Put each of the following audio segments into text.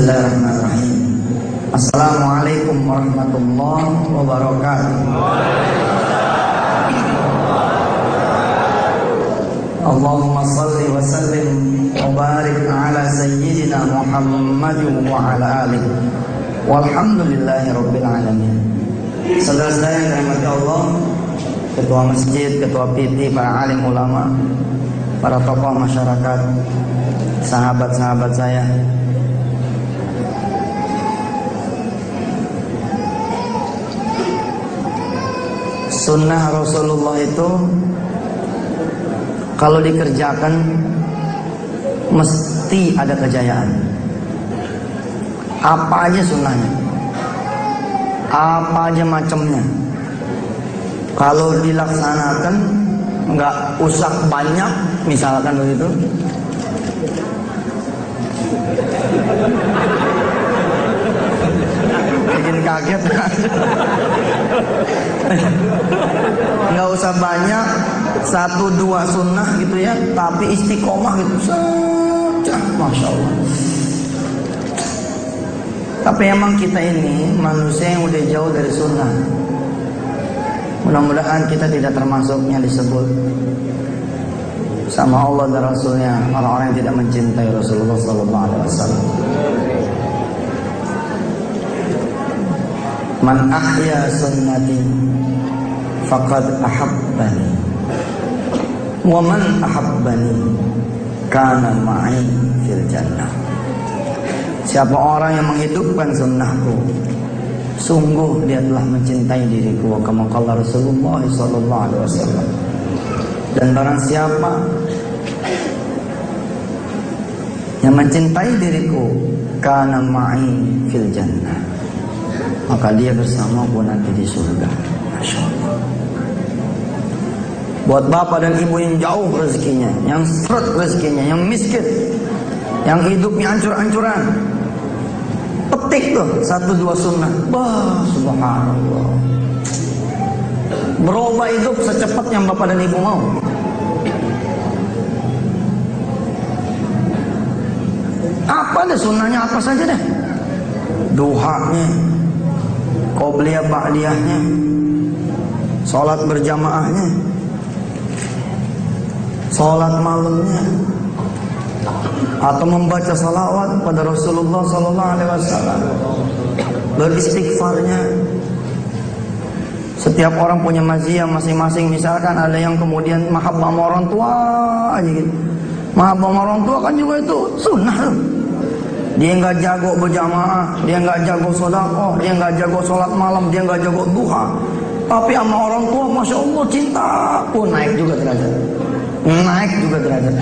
Bismillahirrahmanirrahim. Assalamualaikum warahmatullahi wabarakatuh. Allahumma salli wa sallim wa barik ala sayyidina Muhammad wa ala alihi walhamdulillahi rabbil alamin. Saudara-saudara yang dirahmati Allah, ketua masjid, ketua PT, para alim ulama, para tokoh masyarakat, sahabat-sahabat saya, sunnah Rasulullah itu kalau dikerjakan mesti ada kejayaan. Apa aja sunnahnya, apa aja macamnya, kalau dilaksanakan nggak usah banyak, misalkan begitu, bikin kaget. Nggak usah banyak, 1-2 sunnah gitu ya, tapi istiqomah gitu saja, masya Allah. Tapi emang kita ini manusia yang udah jauh dari sunnah. Mudah-mudahan kita tidak termasuknya disebut sama Allah dan Rasulnya orang-orang yang tidak mencintai Rasulullah SAW. Man ahya sunnati faqad ahabbani wa man ahabbani kana ma'i fil jannah. Siapa orang yang menghidupkan sunnahku, sungguh dia telah mencintai diriku, kama qala Rasulullah sallallahu alaihi wasallam. Dan barang siapa yang mencintai diriku, kana ma'i fil jannah, maka dia bersamaku nanti di surga. Masya Allah. Buat bapak dan ibu yang jauh rezekinya, yang seret rezekinya, yang miskin, yang hidupnya hancur-hancuran, petik tuh 1-2 sunnah. Bah, subhanallah, berubah hidup secepat yang bapak dan ibu mau. Apa deh sunnahnya, apa saja deh, duhanya, qobliyah ba'diyahnya, sholat berjamaahnya, sholat malamnya, atau membaca salawat pada Rasulullah SAW, beristighfarnya. Setiap orang punya maziyah masing-masing. Misalkan ada yang kemudian mahabbah sama orang tua aja gitu, mahabbah sama orang tua kan juga itu sunnah tuh. Dia nggak jago berjamaah, dia nggak jago sedekah, dia nggak jago sholat malam, dia nggak jago duha, tapi sama orang tua masya Allah cinta pun naik juga derajat, naik juga derajat.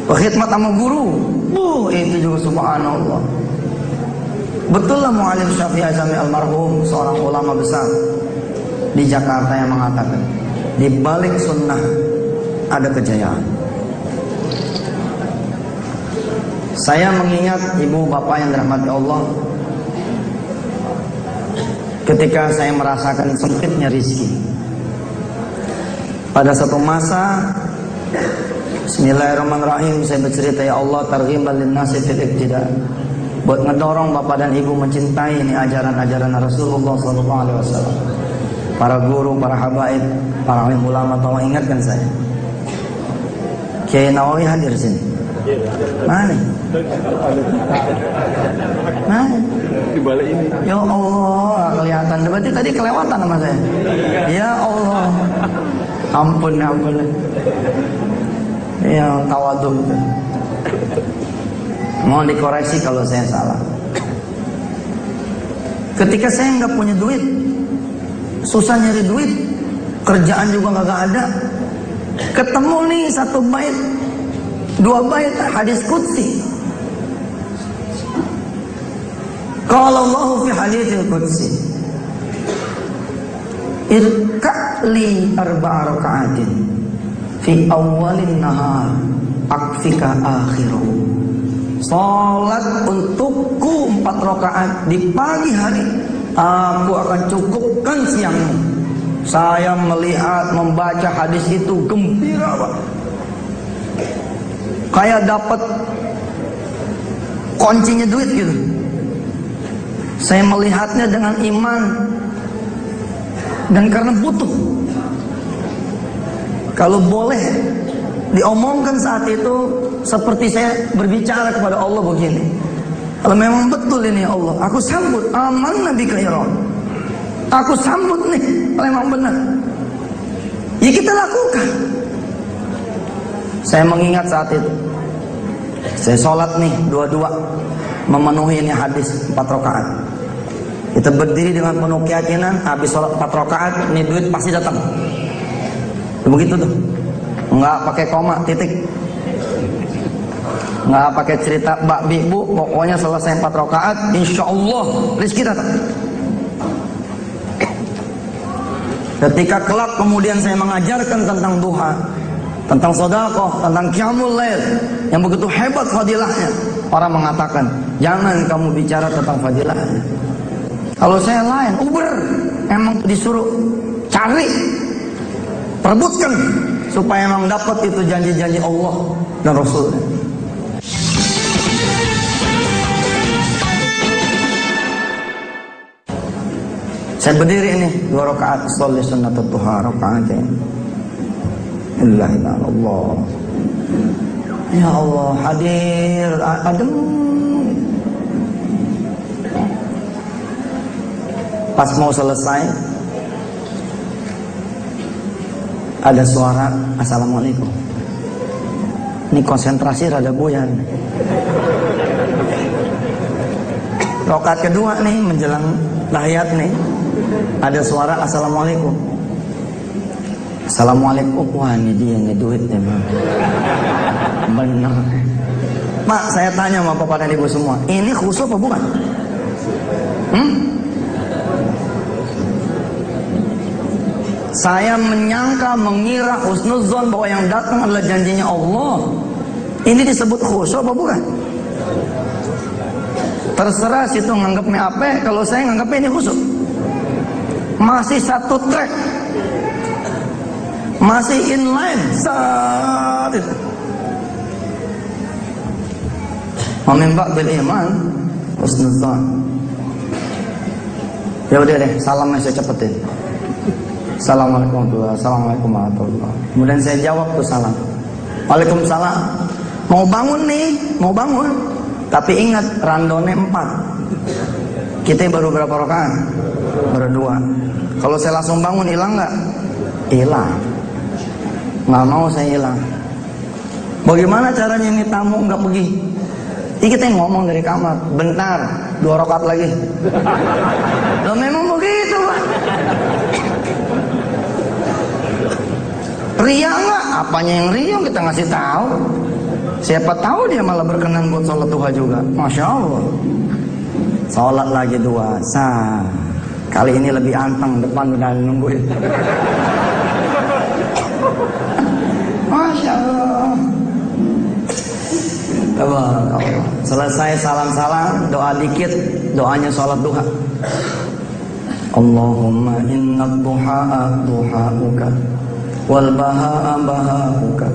Berkhidmat sama guru, itu juga subhanallah. Betul lah Mu'allim Syafi'i Azami almarhum, seorang ulama besar di Jakarta, yang mengatakan di balik sunnah ada kejayaan. Saya mengingat ibu bapak yang dirahmati Allah, ketika saya merasakan sempitnya rizki pada satu masa, bismillahirrahmanirrahim, saya bercerita, ya Allah, targhiban linnasi fil iktida, buat ngedorong bapak dan ibu mencintai ini ajaran-ajaran Rasulullah SAW. Para guru, para habaib, para alim ulama tolong ingatkan saya. Kiai Nawawi hadir sini. Mana? Mana? Di balik ini. Ya Allah, kelihatan. Berarti tadi kelewatan sama saya. Ya Allah, ampun, ampun. Yang tawadhu itu. Mohon dikoreksi kalau saya salah. Ketika saya nggak punya duit, susah nyari duit, kerjaan juga nggak ada, ketemu nih 1 bait, 2 bait hadis qudsi. Qala Allah fi haditsil qudsi, irka'li 4 raka'atin fi awalin nahar akfika akhiruh. Salat untukku 4 rakaat di pagi hari, aku akan cukupkan siangmu. Saya melihat, membaca hadis itu gembira, Pak. Kayak dapat kuncinya duit gitu. Saya melihatnya dengan iman dan karena butuh. Kalau boleh diomongkan saat itu, seperti saya berbicara kepada Allah begini, kalau memang betul ini Allah, aku sambut aman Nabi Khairon, aku sambut nih kalau memang benar, ya kita lakukan. Saya mengingat saat itu saya sholat nih dua-dua, memenuhi ini hadis 4 rakaat. Kita berdiri dengan penuh keyakinan, habis sholat 4 rakaat, ini duit pasti datang. Begitu tuh, nggak pakai koma, titik, nggak pakai cerita bak bibu, pokoknya selesai 4 rakaat, insya Allah rezeki datang. Ketika kelak kemudian saya mengajarkan tentang duha, tentang sedekah, tentang qiyamul lail yang begitu hebat fadilahnya, orang mengatakan jangan kamu bicara tentang fadilahnya. Kalau saya lain, Uber emang disuruh cari, perebutkan supaya emang dapat itu janji-janji Allah dan Rasulnya. Saya berdiri ini 2 rakaat, sholli sunnatut duha rakaatain. Lillahi ta'ala Allah. Ya Allah, hadir adem. Pas mau selesai, ada suara assalamualaikum. Ini konsentrasi rada buyar. Rakaat kedua nih menjelang tahiyat nih, ada suara assalamualaikum. Assalamualaikum. Wah, ini dia nih duitnya, Bang. Benar. Pak, saya tanya sama Bapak dan Ibu semua, ini khusyuk apa bukan? Saya menyangka, mengira, husnuzon bahwa yang datang adalah janjinya Allah. Ini disebut khusyuk apa bukan? Terserah situ nganggapnya apa, kalau saya nganggapnya ini khusyuk. Masih satu track, masih inline saat itu. Memimbak bil iman husnuzon. Ya udah deh, salamnya saya cepetin. Assalamualaikum warahmatullahi wabarakatuh. Assalamualaikum warahmatullahi wabarakatuh. Kemudian saya jawab tuh salam. Waalaikumsalam. Mau bangun nih, mau bangun. Tapi ingat randone 4. Kita baru berapa rakaat? Baru 2. Kalau saya langsung bangun hilang nggak? Hilang. Nggak mau saya hilang. Bagaimana caranya ini tamu nggak pergi? Ini kita yang ngomong dari kamar. Bentar, 2 rakaat lagi. Loh memang begitu, Pak. Ria enggak? Apanya yang ria kita ngasih tahu. Siapa tahu dia malah berkenan buat sholat duha juga. Masya Allah. Sholat lagi 2. Sah. Kali ini lebih anteng, depan udah nungguin. Masya Allah. Allah. Selesai salam-salam, doa dikit, doanya sholat duha. Allahumma inna duha'a duha'uka, wal baha'a baha'uka,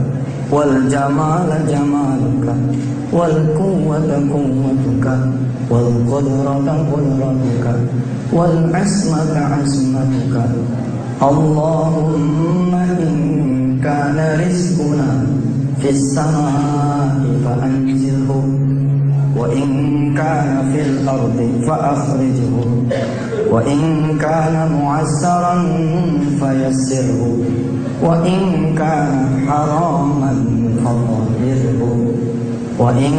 wal jamala jamaluka, wal quwwata quwwatuka, wal qudrata qudratuka, wal asmata asmatuka. Allahumma in kana rizquna fis samaa'i fa anzilhu, wa in kana fil ardi fa akhrijhu, wa in kana mu'assaran fayassirhu, wa in kana haraman faqdirhu, wa in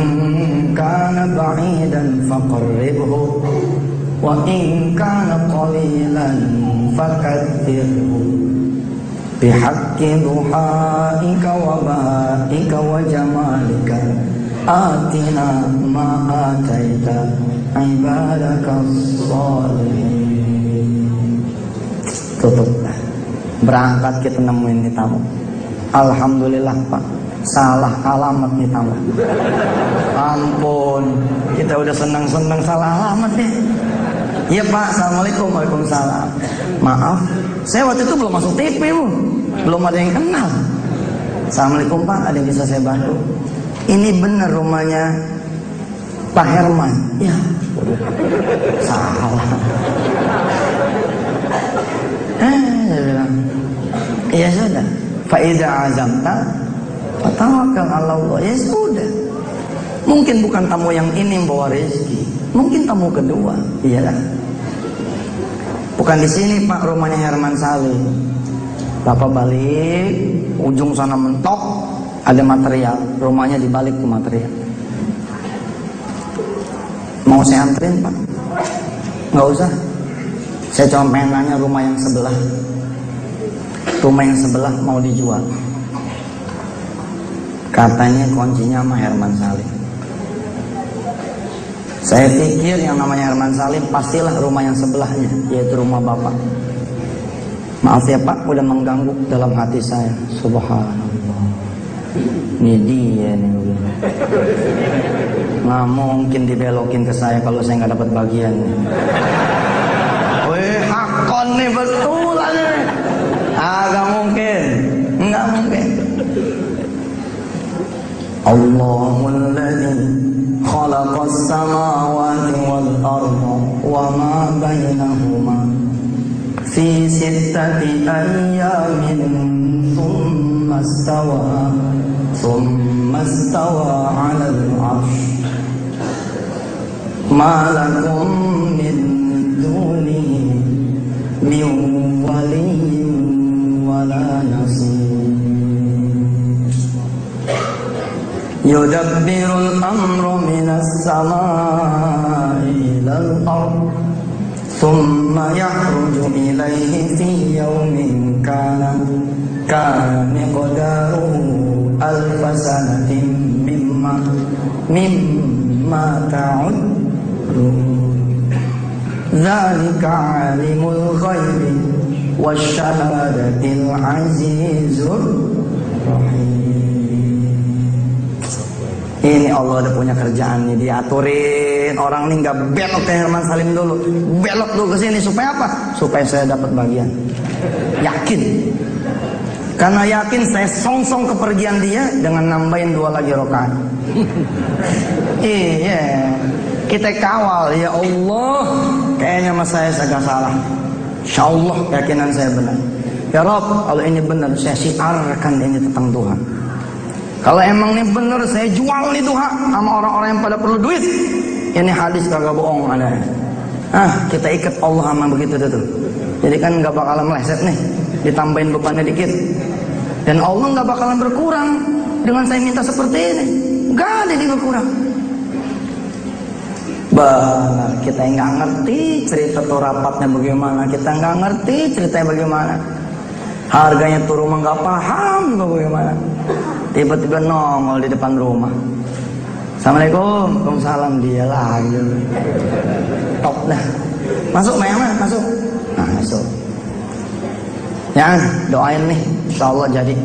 kana ba'idan faqarribhu, wa in kana qalilan fakatthirhu, bihaqqi duhaika wa bahaika wa jamalika atina ma ataita ibadaka sholihin. Tutup. Berangkat kita nemuin nih tamu. Alhamdulillah Pak, salah alamat nih tamu. Ampun, kita udah senang-senang salah alamat nih. Iya Pak, assalamualaikum. Waalaikumsalam. Maaf, saya waktu itu belum masuk TV Bu, belum ada yang kenal. Assalamualaikum Pak, ada yang bisa saya bantu? Ini benar rumahnya Pak Herman. Ya, salah. Dia bilang, ya sudah. Fa'idha azamta fatawakal 'ala Allah. Ya sudah. Mungkin bukan tamu yang ini membawa rezeki, mungkin tamu kedua. Iyalah. Bukan di sini Pak rumahnya Herman Salim. Bapak balik, ujung sana mentok, ada material, rumahnya dibalik ke material. Mau saya anterin Pak? Nggak usah. Saya cuma pengen nanya rumah yang sebelah. Rumah yang sebelah mau dijual. Katanya kuncinya sama Herman Salim. Saya pikir yang namanya Herman Salim pastilah rumah yang sebelahnya, yaitu rumah Bapak. Maaf ya Pak, udah mengganggu dalam hati saya. Subhanallah. Ini dia nih. Nggak mungkin dibelokin ke saya kalau saya nggak dapat bagian. Wih, hakon nih betulan nih. Agak mungkin, nggak mungkin. Allahul ladzi khalaqas samawati wal arda wa ma bainahuma fi sittati ayyamin thumma istawa 'alal 'arsy ma lakum min dunihi min waliyyin wala nasir. Yudabbirul amru minas samaa'i ilal ardh thumma ya'ruju ilayhi fi yawmin kana miqdaruhu alfa sanatin mimma ta'uddun. Dzalika 'alimul ghaibi wasyahadatil 'azizur rahim. Ini Allah udah punya kerjaan nih, diaturin orang nih nggak belok ke Herman Salim dulu, belok dulu ke sini supaya apa? Supaya saya dapat bagian. Yakin, karena yakin saya songsong kepergian dia dengan nambahin 2 lagi rakaat. Iya, kita kawal ya Allah. Kayaknya mas saya agak salah. Insya Allah keyakinan saya benar. Ya Rob, kalau ini benar saya siarkan ini tentang Tuhan. Kalau emang ini bener saya jual nih Tuhan sama orang-orang yang pada perlu duit. Ini hadis kagak bohong ada. Kita ikat Allah sama begitu tuh. Jadi kan nggak bakalan meleset nih, ditambahin bebannya dikit. Dan Allah nggak bakalan berkurang dengan saya minta seperti ini. Nggak ada yang berkurang. Kita nggak ngerti cerita tuh rapatnya bagaimana, kita nggak ngerti ceritanya bagaimana. Harganya tuh rumah nggak paham juga bagaimana. Tiba-tiba nongol di depan rumah. Assalamualaikum, waalaikumsalam, dia lagi. Top dah. Masuk Mama, masuk. Nah, masuk. Ya, doain nih, insya Allah jadi.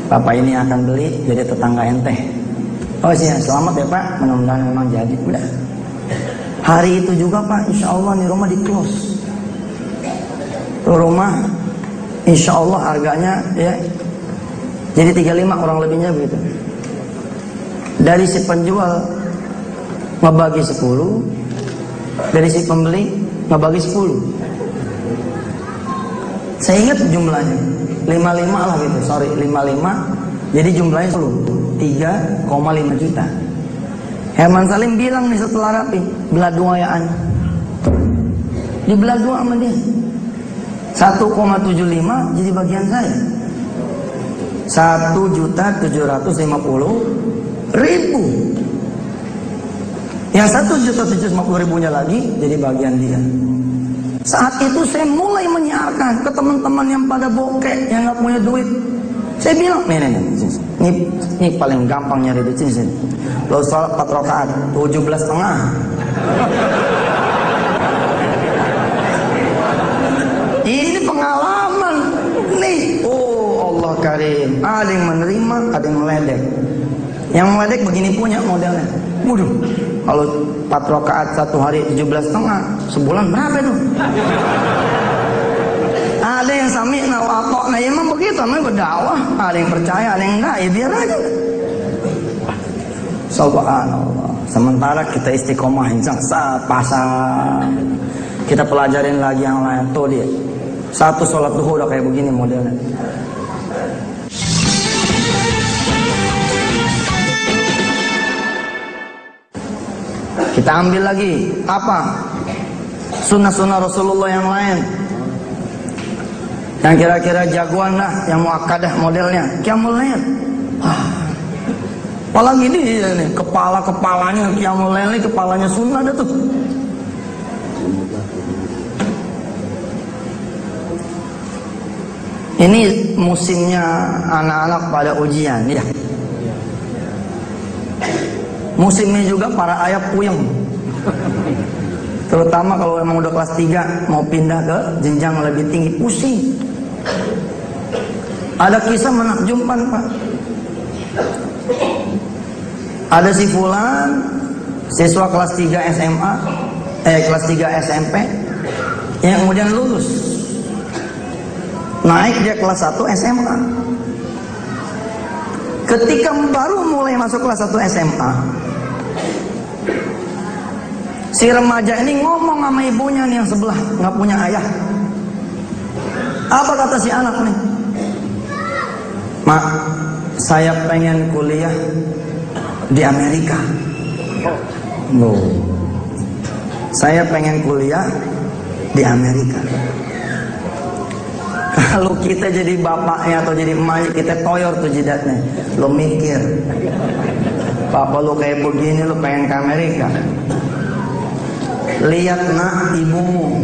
Bapak ini akan beli jadi tetangga ente. Oh sih, selamat ya Pak, mudah-mudahan memang jadi. Udah. Hari itu juga Pak, insya Allah nih rumah di close. Rumah, insya Allah harganya ya. Jadi 35 kurang lebihnya begitu. Dari si penjual ngebagi 10, dari si pembeli ngebagi 10. Saya ingat jumlahnya 55 lah gitu, 55. Jadi jumlahnya 3,5 juta. Herman Salim bilang nih setelah rapi, belah duayaan. Dibelah dua sama dia. 1,75 jadi bagian saya. 1.750.000. Yang 1.750.000-nya lagi jadi bagian dia. Saat itu saya mulai menyiarkan ke teman-teman yang pada bokeh, yang nggak punya duit. Saya bilang, ini paling gampang nyari duit sini. Lo sholat 4 rakaat, 17,5. Ini pengalaman nih. Oh Allah Karim. Ada yang menerima, ada yang meledek. Yang meledek begini punya modelnya. Waduh, kalau 4 rakaat 1 hari 17,5, sebulan berapa itu? Ada yang sami'na wa ata'na, emang begitu namanya berdakwah. Ada yang percaya, ada yang enggak, ya biar aja. Subhanallah. Sementara kita istiqomah insang pasang. Kita pelajarin lagi yang lain. Tuh dia. Satu sholat duhur udah kayak begini modelnya. Kita ambil lagi apa? Sunnah-sunnah Rasulullah yang lain. Yang kira-kira jagoan lah, yang muakkadah modelnya. Qiyamul Lail. Apalagi dia nih, kepalanya Qiyamul Lail nih, kepalanya sunnah dah tuh. Ini musimnya anak-anak pada ujian ya. Musimnya juga para ayah puyeng. Terutama kalau emang udah kelas 3 mau pindah ke jenjang lebih tinggi, pusing. Ada kisah menakjubkan, Pak. Ada si fulan, siswa kelas 3 SMA, kelas 3 SMP yang kemudian lulus. Naik dia kelas 1 SMA. Ketika baru mulai masuk kelas 1 SMA, si remaja ini ngomong sama ibunya nih yang sebelah, nggak punya ayah. Apa kata si anak nih? Mak, saya pengen kuliah di Amerika. No. Saya pengen kuliah di Amerika. Kalau kita jadi bapaknya atau jadi emaknya, kita toyor tuh jidatnya. Lo mikir, papa lo kayak begini, lo pengen ke Amerika. Lihat nak ibumu,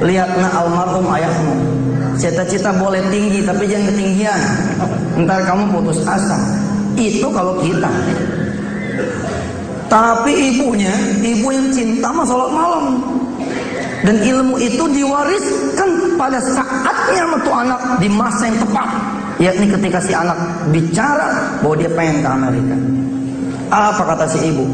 lihat nak almarhum ayahmu. Cita-cita boleh tinggi tapi jangan ketinggian, ntar kamu putus asa. Itu kalau kita. Tapi ibunya, ibu yang cinta sama sholat malam. Dan ilmu itu diwariskan pada saatnya sama tuh anak di masa yang tepat, yakni ketika si anak bicara bahwa dia pengen ke Amerika. Apa kata si ibu?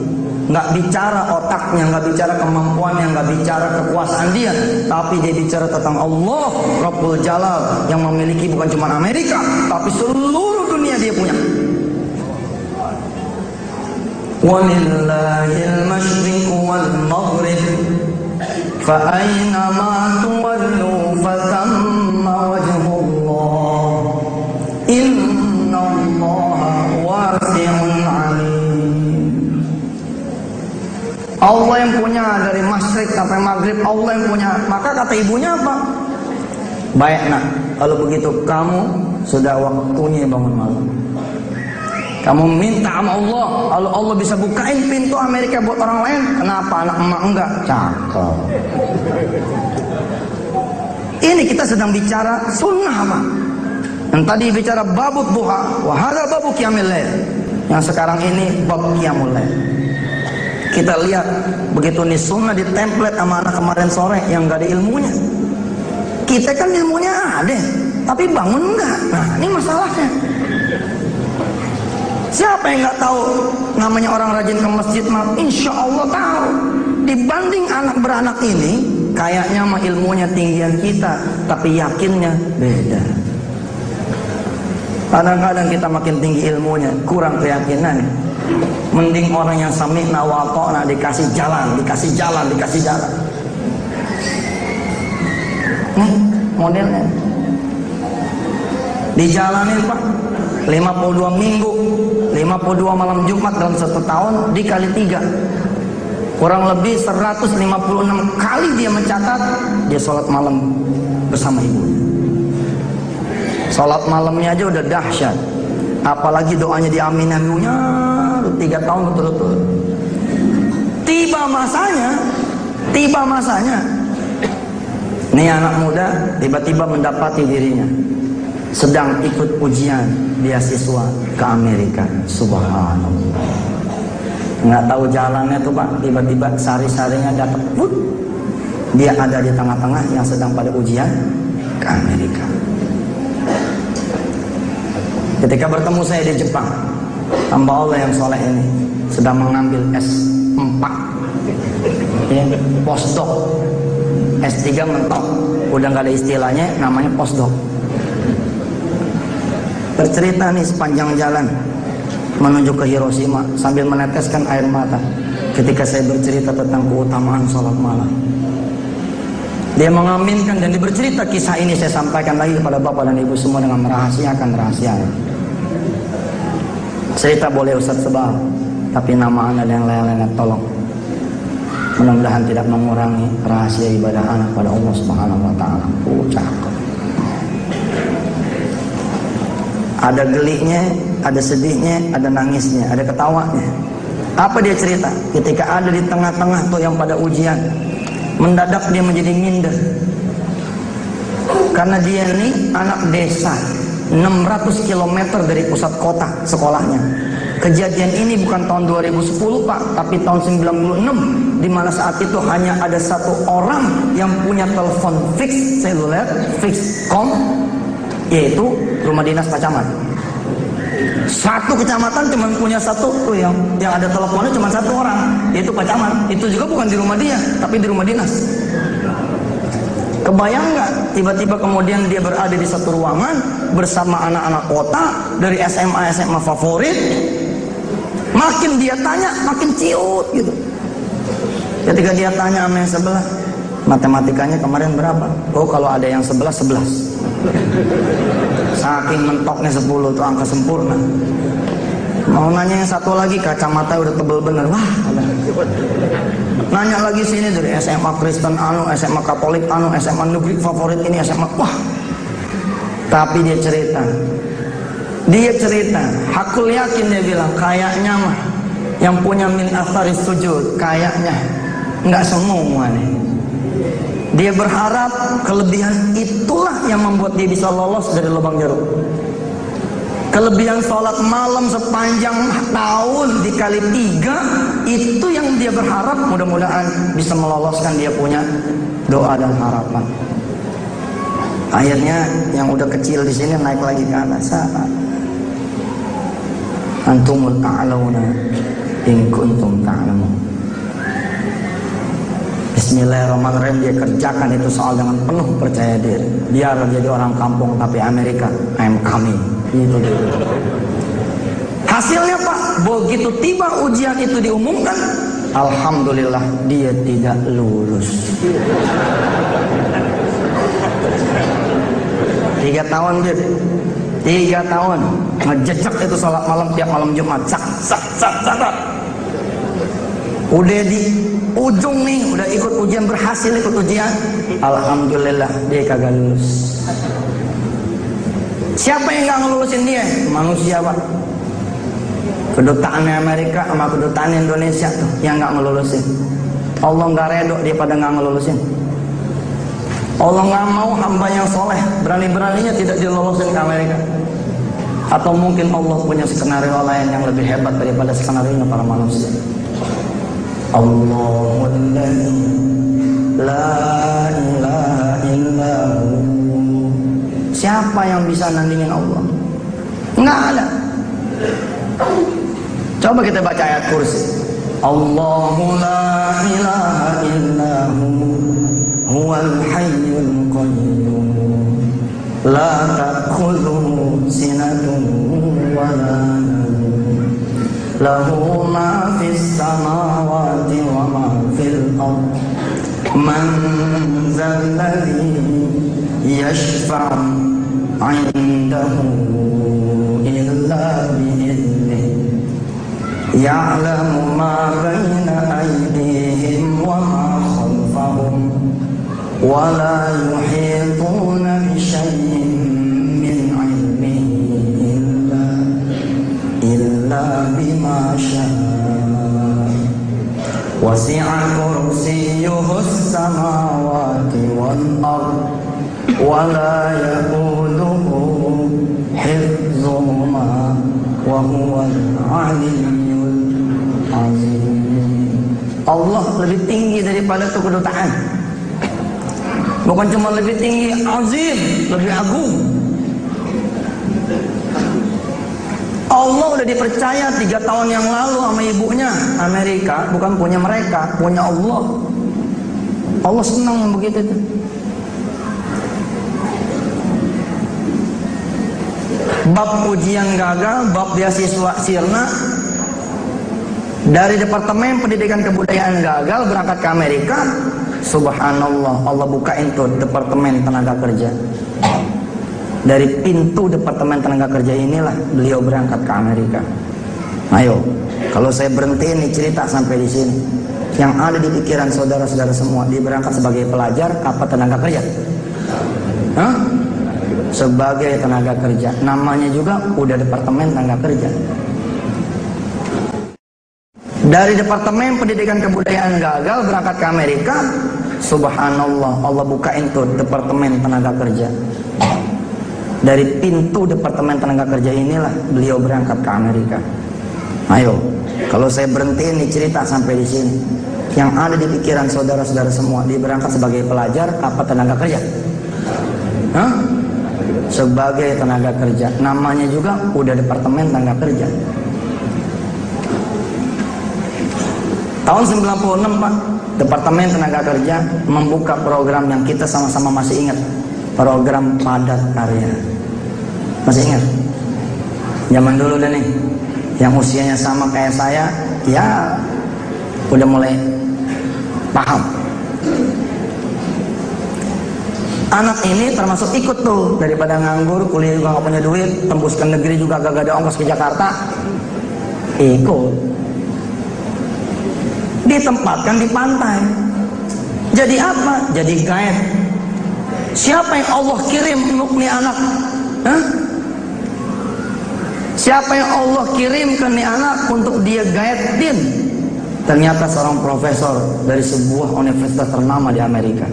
Nggak bicara otaknya, nggak bicara kemampuannya, nggak bicara kekuasaan dia, tapi dia bicara tentang Allah Rabbul Jalal yang memiliki bukan cuma Amerika, tapi seluruh dunia dia punya. Walillahil masyriq wal maghrib fa aina ma tuwallu fa thamma wajhullah innallaha wasi'un 'alim. Allah yang punya dari masyrik sampai maghrib, Allah yang punya. Maka kata ibunya apa? Baik nak, kalau begitu kamu sudah waktunya bangun malam. Kamu minta sama Allah, kalau Allah bisa bukain pintu Amerika buat orang lain, kenapa anak emak enggak? Cakep. Ini kita sedang bicara sunnah apa? Yang tadi bicara babut duha, wahada babu qiyamul lail. Yang sekarang ini bab qiyamul lail. Kita lihat begitu nih sunnah di template sama anak kemarin sore yang gak ada ilmunya. Kita kan ilmunya ada, tapi bangun enggak. Nah ini masalahnya. Siapa yang nggak tahu namanya orang rajin ke masjid mah? Insya Allah tahu. Dibanding anak beranak ini, kayaknya mah ilmunya tinggian kita, tapi yakinnya beda. Kadang-kadang kita makin tinggi ilmunya, kurang keyakinan. Mending orang yang sami'na wa ata'na dikasih jalan, dikasih jalan, dikasih jalan. Nih modelnya. Dijalanin Pak, 52 minggu, 52 malam Jumat dalam 1 tahun dikali 3. Kurang lebih 156 kali dia mencatat dia sholat malam bersama ibunya. Sholat malamnya aja udah dahsyat, apalagi doanya diaminin ibunya 3 tahun berturut-turut. Tiba masanya nih anak muda tiba-tiba mendapati dirinya sedang ikut ujian beasiswa ke Amerika. Subhanallah. Nggak tahu jalannya tuh Pak, tiba-tiba sari-sarinya datang, dia ada di tengah-tengah yang sedang pada ujian ke Amerika. Ketika bertemu saya di Jepang, hamba Allah yang soleh ini sedang mengambil S4 ya, postdoc. S3 mentok, udah nggak ada istilahnya, namanya postdoc. Bercerita nih sepanjang jalan, menuju ke Hiroshima sambil meneteskan air mata ketika saya bercerita tentang keutamaan sholat malam. Dia mengaminkan dan bercerita kisah ini saya sampaikan lagi kepada bapak dan ibu semua dengan merahasiakan rahasia. Cerita boleh Ustaz sebar, tapi nama anda yang lain-lain tolong. Mudah-mudahan tidak mengurangi rahasia ibadah anak pada Allah Subhanahu wa taala. Cakep. Ada geliknya, ada sedihnya, ada nangisnya, ada ketawanya. Apa dia cerita? Ketika ada di tengah-tengah tuh yang pada ujian, mendadak dia menjadi minder. Karena dia ini anak desa, 600 km dari pusat kota sekolahnya. Kejadian ini bukan tahun 2010 Pak, tapi tahun 96, di mana saat itu hanya ada satu orang yang punya telepon fix seluler, fix com, yaitu rumah dinas Pak Camat. Satu kecamatan cuma punya satu tuh yang ada teleponnya cuma satu orang, yaitu Pak Camat. Itu juga bukan di rumah dia, tapi di rumah dinas. Kebayang nggak? Tiba-tiba kemudian dia berada di satu ruangan bersama anak-anak kota dari SMA favorit. Makin dia tanya, makin ciut gitu. Ketika dia tanya sama yang sebelah, matematikanya kemarin berapa? Oh, kalau ada yang 11. Saking mentoknya 10 itu angka sempurna. Mau nanya yang satu lagi, kacamata udah tebel bener. Wah, nanya lagi sini dari SMA Kristen anu, SMA Katolik anu, SMA negeri favorit ini, SMA. Wah. Tapi dia cerita, hakul yakin dia bilang, kayaknya mah yang punya min asaris sujud, kayaknya nggak semua nih. Dia berharap kelebihan itulah yang membuat dia bisa lolos dari lubang jeruk. Kelebihan sholat malam sepanjang tahun dikali 3, itu yang dia berharap mudah-mudahan bisa meloloskan dia punya doa dan harapan. Akhirnya yang udah kecil di sini naik lagi ke atas. Antumul a'launa in kuntum ta'lamun. Bismillahirrahmanirrahim. Dia kerjakan itu soal dengan penuh percaya diri. Biar jadi orang kampung tapi Amerika, I'm coming. Itu dia. Hasilnya Pak, begitu tiba ujian itu diumumkan, alhamdulillah dia tidak lulus. 3 tahun dia. 3 tahun ngejejak itu sholat malam tiap malam Jumat. Sak. Udah di ujung nih, udah ikut ujian, berhasil ikut ujian, alhamdulillah dia kagak lulus. Siapa yang nggak ngelulusin dia? Manusia Pak. Kedutaan Amerika sama kedutaan Indonesia tuh yang nggak ngelulusin. Allah nggak redo dia pada nggak ngelulusin. Allah nggak mau hamba yang soleh berani-beraninya tidak dilolosin ke Amerika. Atau mungkin Allah punya skenario lain yang lebih hebat daripada skenario para manusia. Allahul ladzi la ilaha illahu. Siapa yang bisa nandingin Allah? Nggak ada. Coba kita baca ayat kursi. Allahu la ilaha illahu huwal hayyul qayyum la ta'khudhuhu sinatun wa la nawm lahu ma fis samawati wa ma fil ard man zal ladzi yashfa'u 'indahu illa bi'idhnihi ya'lamu ma baina aydihim wa ma khalfahum wa la yuhituna bi syai'in min 'ilmihi illa bima syaa wasi'a kursiyyuhu as-samawati wal ard wa la yaquduhu hifdhuhuma wa huwal 'aliyyul 'azim. Allah lebih tinggi daripada itu kedutaan. Bukan cuma lebih tinggi, azim, lebih agung. Allah udah dipercaya 3 tahun yang lalu sama ibunya. Amerika bukan punya mereka, punya Allah. Allah senang begitu tuh. bab ujian gagal, bab beasiswa sirna. Dari Departemen Pendidikan Kebudayaan gagal, berangkat ke Amerika. Subhanallah, Allah bukain tuh Departemen Tenaga Kerja. Dari pintu Departemen Tenaga Kerja inilah beliau berangkat ke Amerika. Ayo, kalau saya berhenti nih cerita sampai di sini, yang ada di pikiran saudara-saudara semua, dia berangkat sebagai pelajar apa tenaga kerja? Hah? Sebagai tenaga kerja. Namanya juga udah Departemen Tenaga Kerja. Dari Departemen Pendidikan Kebudayaan gagal, berangkat ke Amerika. Subhanallah, Allah bukain tuh Departemen Tenaga Kerja. Dari pintu Departemen Tenaga Kerja inilah beliau berangkat ke Amerika. Ayo, kalau saya berhenti nih cerita sampai di sini, yang ada di pikiran saudara-saudara semua, dia berangkat sebagai pelajar apa tenaga kerja? Hah? Sebagai tenaga kerja. Namanya juga udah Departemen Tenaga Kerja. Tahun 96 Pak, Departemen Tenaga Kerja membuka program yang kita sama-sama masih ingat. Program padat karya. Masih ingat? Zaman dulu deh nih, yang usianya sama kayak saya, ya udah mulai paham. Anak ini termasuk ikut tuh, daripada nganggur, kuliah juga gak punya duit, tembus ke negeri juga gak ada ongkos ke Jakarta, ikut. Ditempatkan di pantai. Jadi apa? Jadi guide. Siapa yang Allah kirim untuk nih anak? Hah? Siapa yang Allah kirim ke nih anak untuk dia guide-in? Ternyata seorang profesor dari sebuah universitas ternama di Amerika.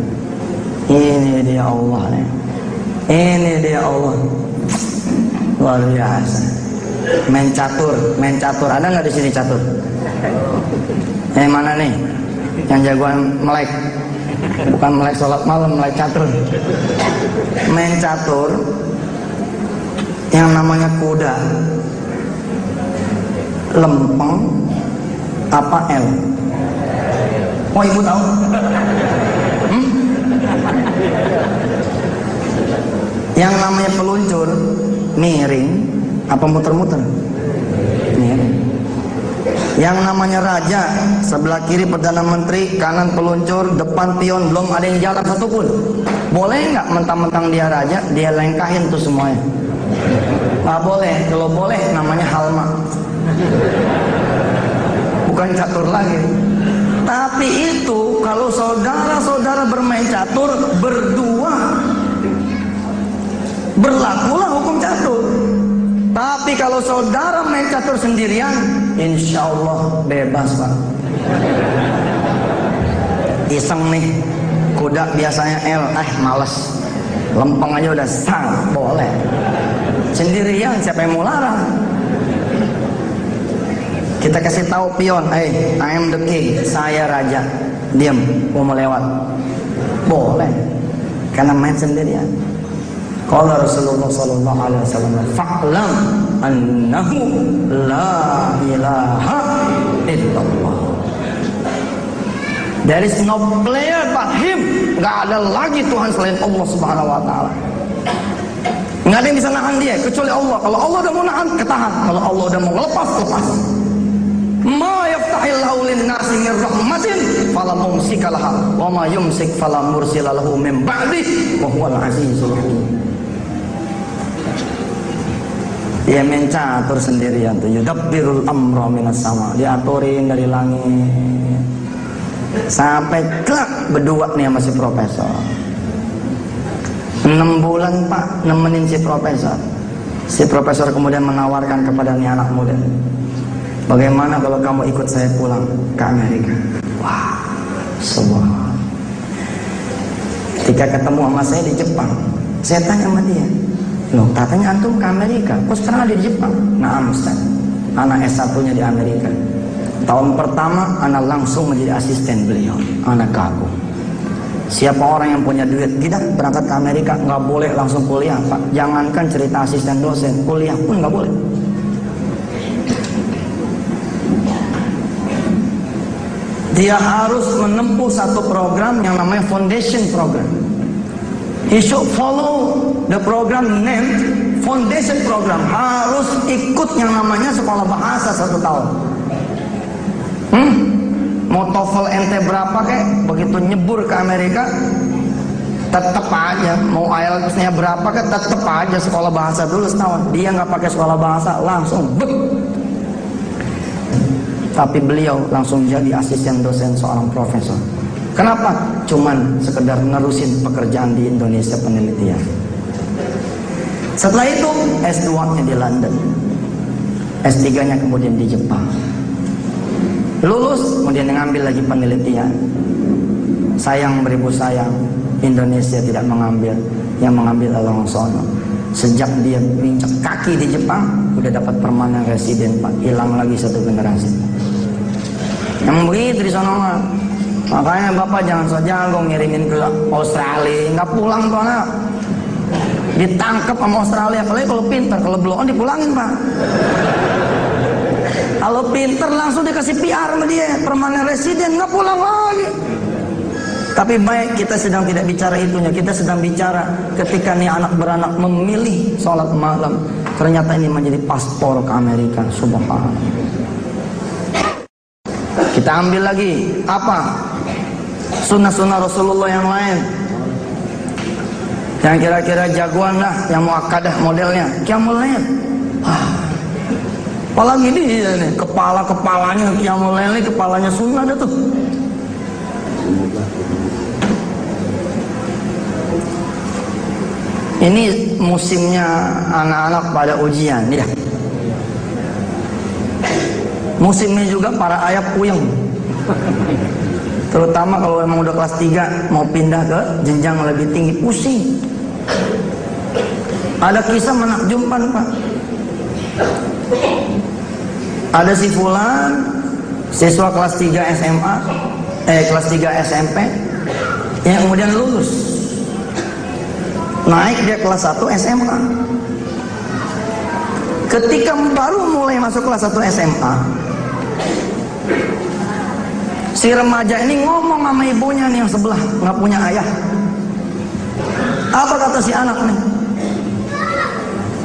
Ini dia Allah nih. Ini dia Allah. Luar biasa. Main catur. Ada nggak di sini catur? Mana nih? Yang jagoan melek. Bukan melek sholat malam, melek catur. Main catur yang namanya kuda, lempeng apa L? Oh, ibu tahu? Yang namanya peluncur miring apa muter-muter? Miring. Yang namanya raja, sebelah kiri Perdana Menteri, kanan peluncur, depan pion, belum ada yang jalan satupun. Boleh nggak mentang-mentang dia raja, dia lengkahin tuh semuanya? Nggak boleh. Kalau boleh namanya halma. Bukan catur lagi. Tapi itu kalau saudara-saudara bermain catur berdua, berlakulah hukum catur. Tapi kalau saudara main catur sendirian, insya Allah bebas Pak. Iseng nih, kuda biasanya L, males. Lempeng aja udah sang, boleh. Sendirian siapa yang mau larang? Kita kasih tahu pion, I am the king, saya raja. Diam, mau lewat. Boleh. Karena main sendirian. Qala Rasulullah sallallahu alaihi wasallam, "Fa'lam annahu la ilaha illallah." There is no player but him. Enggak ada lagi Tuhan selain Allah Subhanahu wa taala. Enggak ada yang bisa nahan dia kecuali Allah. Kalau Allah udah mau nahan, ketahan. Kalau Allah udah mau lepas, lepas. Ma yaftahillahu lin-nasi min rahmatin fala mumsika laha wa ma yumsik fala mursila lahu min ba'di wa huwal azizul hakim. Dia main catur sendirian tuh, yudabbirul amra minas sama, diaturin dari langit sampai kelak berdua nih sama si profesor. 6 bulan Pak nemenin si profesor. Si profesor kemudian menawarkan kepada nih anak muda, bagaimana kalau kamu ikut saya pulang ke Amerika? Wah, semua. Ketika ketemu sama saya di Jepang, saya tanya sama dia, loh katanya antum ke Amerika, kok sekarang ada di Jepang? Nah, Ustaz, anak S1-nya di Amerika. Tahun pertama anak langsung menjadi asisten beliau. Anak kagum. Siapa orang yang punya duit, tidak berangkat ke Amerika, nggak boleh langsung kuliah Pak. Jangankan cerita asisten dosen, kuliah pun nggak boleh. Dia harus menempuh satu program yang namanya foundation program. He should follow the program named foundation program, harus ikut yang namanya sekolah bahasa 1 tahun. Mau TOEFL ente berapa kek, begitu nyebur ke Amerika tetep aja, mau IELTS-nya berapa kek, tetep aja sekolah bahasa dulu setahun. Dia nggak pakai sekolah bahasa, langsung tapi beliau langsung jadi asisten dosen seorang profesor. Kenapa? Cuman sekedar nerusin pekerjaan di Indonesia penelitian. Setelah itu S2-nya di London, S3-nya kemudian di Jepang. Lulus kemudian ngambil lagi penelitian. Sayang beribu sayang, Indonesia tidak mengambil, yang mengambil adalah orang sono. Sejak dia pincak kaki di Jepang, udah dapat permanen residen, Pak. Hilang lagi 1 generasi. Yang begitu di sono mah. Makanya Bapak jangan so jago ngirimin ke Australia, nggak pulang tuh anak. Ditangkap sama Australia, apalagi kalau pintar, kalau belum dipulangin, Pak. Kalau pintar langsung dikasih PR sama dia, permanen residen, nggak pulang lagi. Tapi baik, kita sedang tidak bicara itunya, kita sedang bicara ketika nih anak beranak memilih sholat malam, ternyata ini menjadi paspor ke Amerika. Subhanallah. Kita ambil lagi apa? Sunnah-sunnah Rasulullah yang lain, yang kira-kira jagoan lah, yang muakkadah modelnya, Qiyamul Lail. Apalagi dia nih, kepalanya Qiyamul Lail, kepalanya sunnah ada tuh. Ini musimnya anak-anak pada ujian, ya. Musimnya juga para ayah puyeng. Terutama kalau emang udah kelas 3 mau pindah ke jenjang lebih tinggi, pusing. Ada kisah menakjubkan, Pak. Ada si fulan, siswa kelas 3 SMA, kelas 3 SMP, yang kemudian lulus. Naik dia kelas 1 SMA. Ketika baru mulai masuk kelas 1 SMA, si remaja ini ngomong sama ibunya nih yang sebelah, nggak punya ayah. Apa kata si anak nih?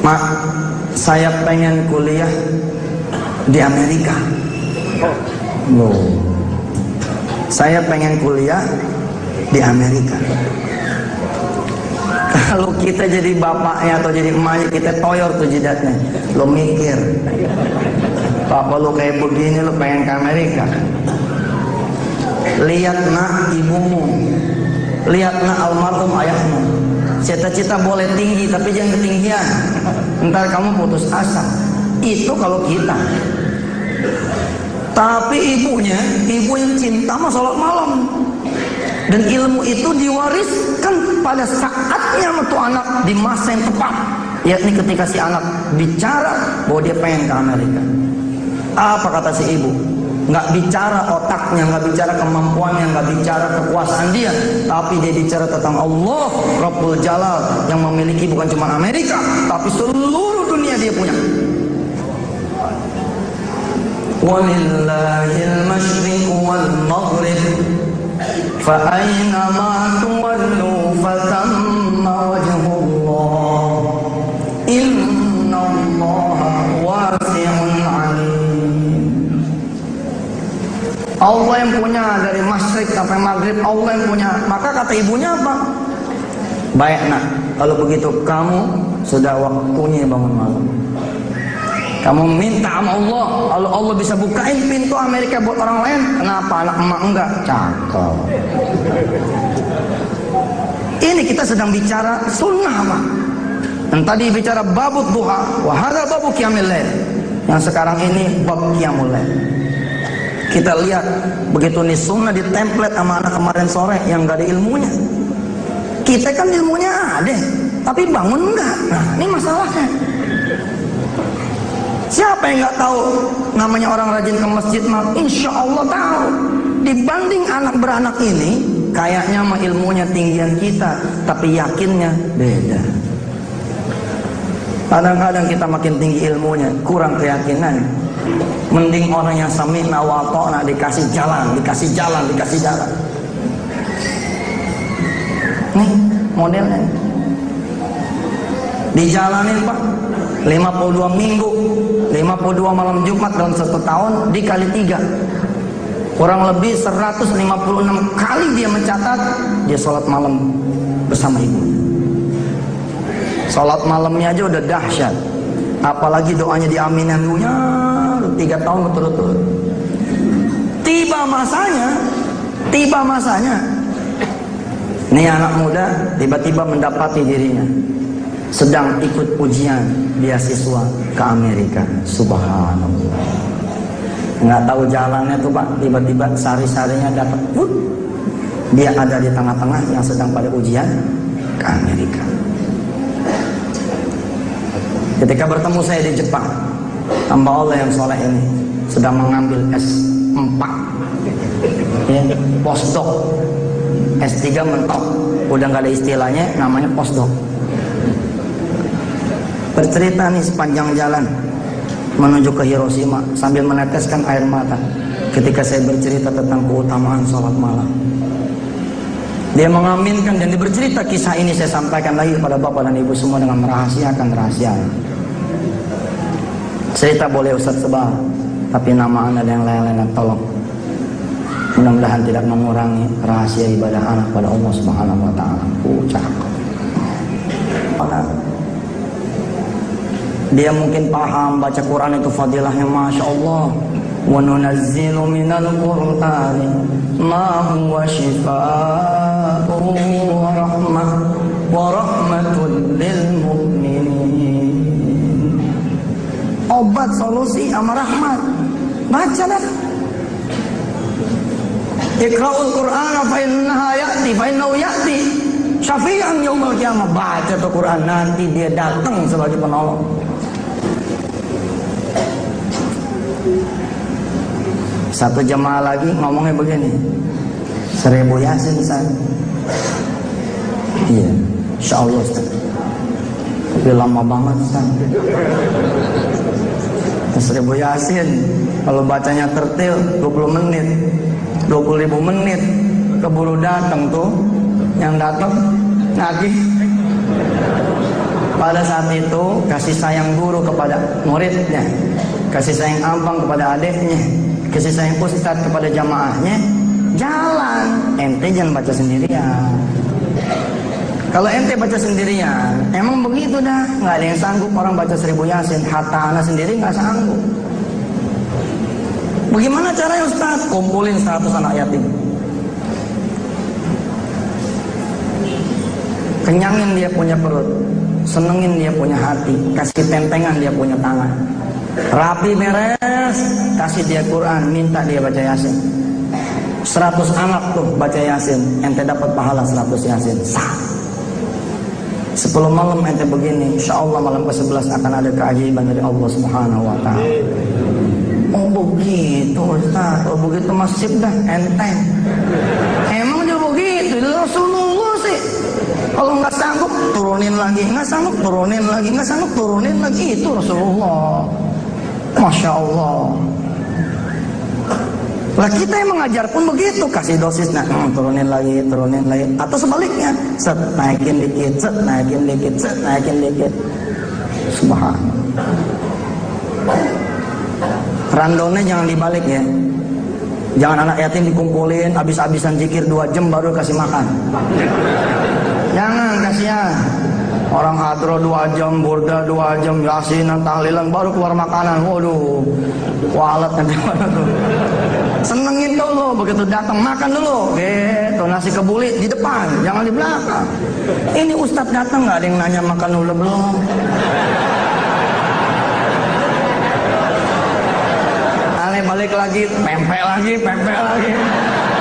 Mak, saya pengen kuliah di Amerika. Saya pengen kuliah di Amerika. Kalau kita jadi bapaknya atau jadi emaknya, kita toyor tuh jidatnya. Lo mikir, papa lo kayak begini, lo pengen ke Amerika. Lihat nak ibumu, lihat nak almarhum ayahmu. Cita-cita boleh tinggi tapi jangan ketinggian, ntar kamu putus asa. Itu kalau kita. Tapi ibu yang cinta sama sholat malam. Dan ilmu itu diwariskan pada saatnya untuk anak di masa yang tepat, yakni ketika si anak bicara bahwa dia pengen ke Amerika. Apa kata si ibu? Nggak bicara otaknya, nggak bicara kemampuannya, nggak bicara kekuasaan dia, tapi dia bicara tentang Allah Rabbul Jalal yang memiliki bukan cuma Amerika, tapi seluruh dunia dia punya. Walillahil masyriq wal maghrib, fa aina ma tuwallu fatamma wajhullah, innallaha wasi'un 'alim. Allah yang punya dari masyrik sampai maghrib, Allah yang punya. Maka kata ibunya apa? Baik nak, kalau begitu kamu sudah waktunya bangun malam. Kamu minta sama Allah, kalau Allah bisa bukain pintu Amerika buat orang lain, kenapa anak emak enggak? Cakep. Ini kita sedang bicara sunnah, Pak. Dan tadi bicara babut duha, wa hadzal babu qiyamul lail. Yang sekarang ini bab qiyamul lail. Kita lihat begitu nih sunnah di template sama anak kemarin sore yang gak ada ilmunya. Kita kan ilmunya ada, tapi bangun enggak. Nah, ini masalahnya. Siapa yang nggak tahu namanya orang rajin ke masjid mah? Insya Allah tahu. Dibanding anak beranak ini, kayaknya mah ilmunya tinggian kita, tapi yakinnya beda. Kadang-kadang kita makin tinggi ilmunya, kurang keyakinan. Mending orang yang sami'na wa ata'na dikasih jalan, dikasih jalan, dikasih jalan. Nih modelnya. Dijalanin Pak, 52 minggu, 52 malam Jumat dalam 1 tahun dikali 3. Kurang lebih 156 kali dia mencatat dia sholat malam bersama ibu. Sholat malamnya aja udah dahsyat, apalagi doanya diaminin ibunya 3 tahun berturut-turut. Tiba masanya ini anak muda tiba-tiba mendapati dirinya sedang ikut ujian beasiswa ke Amerika. Subhanallah, nggak tahu jalannya tuh Pak, tiba-tiba sari-sarinya dapat, dia ada di tengah-tengah yang sedang pada ujian ke Amerika. Ketika bertemu saya di Jepang, hamba Allah yang soleh ini sedang mengambil S4 ya, postdoc. S3 mentok, udah nggak ada istilahnya, namanya postdoc. Bercerita nih sepanjang jalan menuju ke Hiroshima sambil meneteskan air mata ketika saya bercerita tentang keutamaan sholat malam. Dia mengaminkan dan dia bercerita kisah ini, saya sampaikan lagi kepada bapak dan ibu semua dengan merahasiakan rahasia. Cerita boleh Ustaz sebar, tapi nama anda yang lain-lain tolong. Mudah-mudahan tidak mengurangi rahasia ibadah anak pada Allah Subhanahu wa taala. Dia mungkin paham baca Quran itu fadilahnya Masya Allah. Wa nunazzilu minal Qur'ani ma huwa shifaa'un wa rahmatun lil mu'minin. Obat, solusi, sama rahmat. Bacalah. Iqra'ul Qur'an fa innahu ya'ti syafi'an yaumil qiyamah. Baca tuh Quran, nanti dia datang sebagai penolong. Satu jemaah lagi ngomongnya begini, 1000 Yasin Ustaz. Iya, insyaallah Ustaz. Tapi lama banget Ustaz. 1000 Yasin kalau bacanya tertil 20 menit, 20.000 menit, keburu datang tuh yang datang nagih. Pada saat itu kasih sayang guru kepada muridnya, kasih sayang abang kepada adiknya, kasih sayang ustadz kepada jamaahnya, jalan. Ente jangan baca sendirian. Kalau ente baca sendirian, emang begitu dah, nggak ada yang sanggup orang baca 1000 Yasin. Hatta anak sendiri nggak sanggup. Bagaimana caranya Ustaz? Kumpulin 100 anak yatim, kenyangin dia punya perut, senengin dia punya hati, kasih tempengan dia punya tangan, rapi beres, kasih dia Quran, minta dia baca Yasin. 100 anak tuh baca Yasin, ente dapat pahala 100 Yasin. Sah. 10 malam ente begini, insya Allah malam ke-11 akan ada keajaiban dari Allah Subhanahu wa ta'ala. Oh begitu Ustaz, oh begitu masjid dah, enteng. Emang dia begitu, Rasulullah sih. Kalau nggak sanggup turunin lagi, nggak sanggup turunin lagi, nggak sanggup turunin lagi, itu Rasulullah. Masya Allah. Lah kita yang mengajar pun begitu, kasih dosis, nah turunin lagi, atau sebaliknya, set naikin dikit, set naikin dikit, set naikin dikit. Subhanallah. Randonnya jangan dibalik ya. Jangan anak yatim dikumpulin, habis-habisan zikir 2 jam baru kasih makan. Jangan, kasihan. Orang hadro 2 jam, burda 2 jam, yasinan, tahlilan, baru keluar makanan. Waduh, walet nanti mana tuh. Senengin dulu, begitu datang makan dulu. Gitu, nasi kebuli di depan, jangan di belakang. Ini ustadz datang nggak ada yang nanya makan dulu belum. Balik lagi, pempek lagi.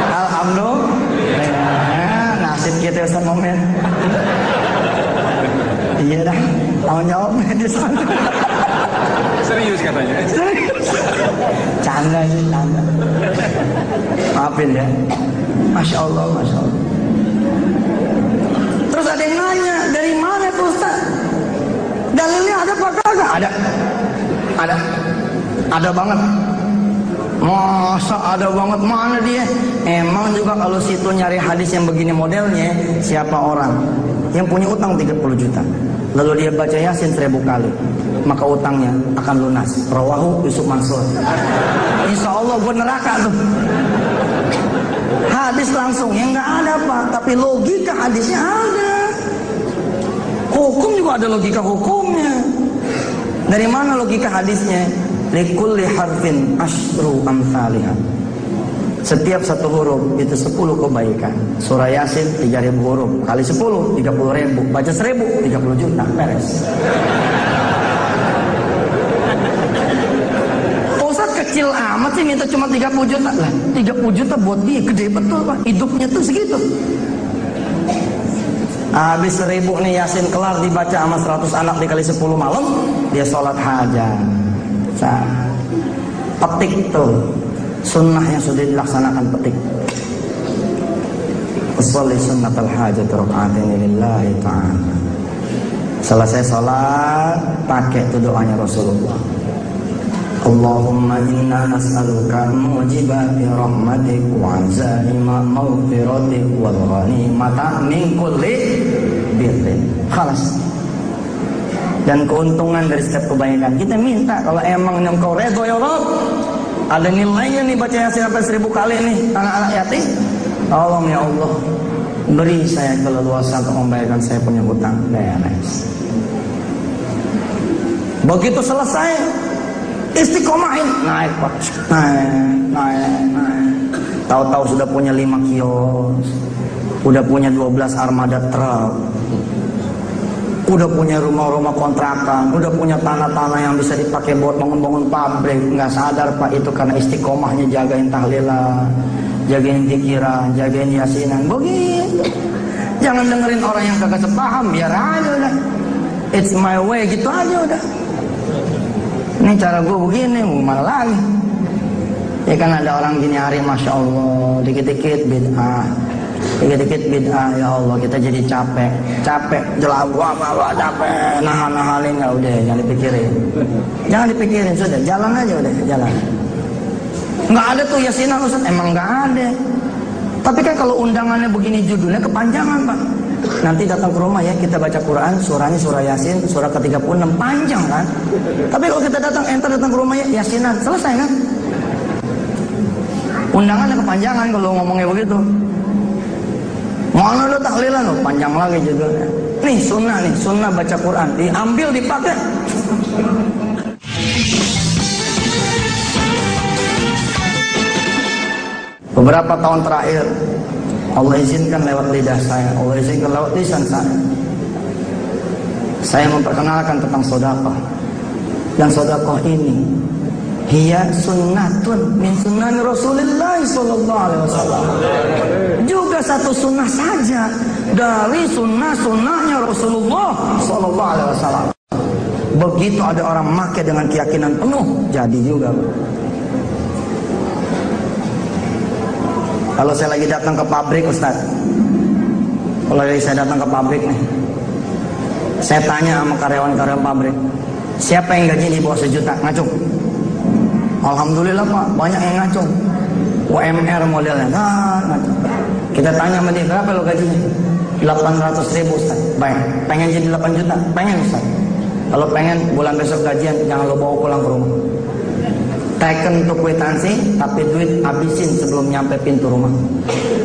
Alhamdulillah, nasib kita Ustaz Momen. Iya dah, tanggung jawabnya di sana. Serius katanya. Serius. Canda sih, canda. Maafin ya. Masya Allah. Terus ada yang nanya, dari mana tuh Ustaz? Dalilnya ada apa kagak? Ada banget. Masa ada banget, mana dia? Emang juga kalau situ nyari hadis yang begini modelnya, siapa orang yang punya utang 30 juta? lalu dia baca Yasin 1000 kali, maka utangnya akan lunas. Rawahu Yusuf Mansur. Insya Allah gue neraka tuh. Hadis langsung, yang nggak ada Pak, tapi logika hadisnya ada. Hukum juga ada logika hukumnya. Dari mana logika hadisnya? Likulli harfin asyru amsalihah. Setiap satu huruf itu 10 kebaikan. Surah Yasin 3000 huruf kali 10 30.000. Baca 1000 30 juta beres. Ustaz kecil amat sih minta cuma 30 juta lah. 30 juta buat dia gede betul Pak. Hidupnya tuh segitu. Habis 1000 nih Yasin kelar dibaca sama 100 anak dikali 10 malam, dia sholat hajat. Petik tuh sunnah yang sudah dilaksanakan, petik. Usolli sunnatal hajat raka'atain lillahi ta'ala. Selesai sholat pakai tuh doanya Rasulullah. Allahumma inna nas'aluka mujibati rahmatik wa azaima maghfiratik wal ghanimata min kulli birrin. Khalas. Dan keuntungan dari setiap kebaikan. Kita minta kalau emang engkau redho ya Rabb, ada nilainya nih baca Yasin sampai 1000 kali nih anak-anak yatim. Tolong ya Allah, beri saya keleluasan untuk membayarkan saya punya hutang. Beres. Begitu selesai, istiqomahin, naik Pak, naik. Tahu-tahu sudah punya 5 kios, udah punya 12 armada truk, udah punya rumah-rumah kontrakan, udah punya tanah-tanah yang bisa dipakai buat bangun-bangun pabrik. Nggak sadar Pak, itu karena istiqomahnya jagain tahlilan, jagain pikiran, jagain yasinan. Begitu. Jangan dengerin orang yang kagak sepaham, biar aja udah. It's my way, gitu aja udah. Ini cara gue begini, mau mana lagi? Ya kan ada orang gini hari, Masya Allah, dikit-dikit bid'ah. Dikit-dikit bid'ah, ya Allah kita jadi capek jelagu apa capek nahan-nahanin. Nggak, udah jangan dipikirin sudah, jalan aja udah, jalan. Nggak ada tuh yasinan Ustaz, emang nggak ada. Tapi kan kalau undangannya begini judulnya kepanjangan Pak. Nanti datang ke rumah ya, kita baca Quran, surahnya surah Yasin, surah ke-36, panjang kan. Tapi kalau kita enter datang ke rumah ya, Yasinan, selesai kan. Undangannya kepanjangan kalau ngomongnya begitu. Mana lo tahlilan lo, panjang lagi judulnya. Nih sunnah baca Quran, diambil dipakai. Beberapa tahun terakhir Allah izinkan lewat lidah saya, Allah izinkan lewat lisan saya memperkenalkan tentang sedekah. Dan sedekah ini hiya sunnatun min sunnani Rasulullah sallallahu alaihi wasallam. Juga satu sunnah saja dari sunnah-sunnahnya Rasulullah sallallahu alaihi wasallam. Begitu ada orang make dengan keyakinan penuh, jadi juga. Kalau saya lagi datang ke pabrik Ustaz, kalau saya datang ke pabrik nih, saya tanya sama karyawan-karyawan pabrik, siapa yang gaji di bawah 1 juta? Ngacung. Alhamdulillah Pak, banyak yang ngacung. UMR modelnya, ngacung. Kita tanya sama dia, berapa lo gajinya? 800.000 Ustaz. Baik, pengen jadi 8 juta? Pengen Ustaz. Kalau pengen bulan besok gajian, jangan lo bawa pulang ke rumah. Teken untuk kwitansi, tapi duit habisin sebelum nyampe pintu rumah.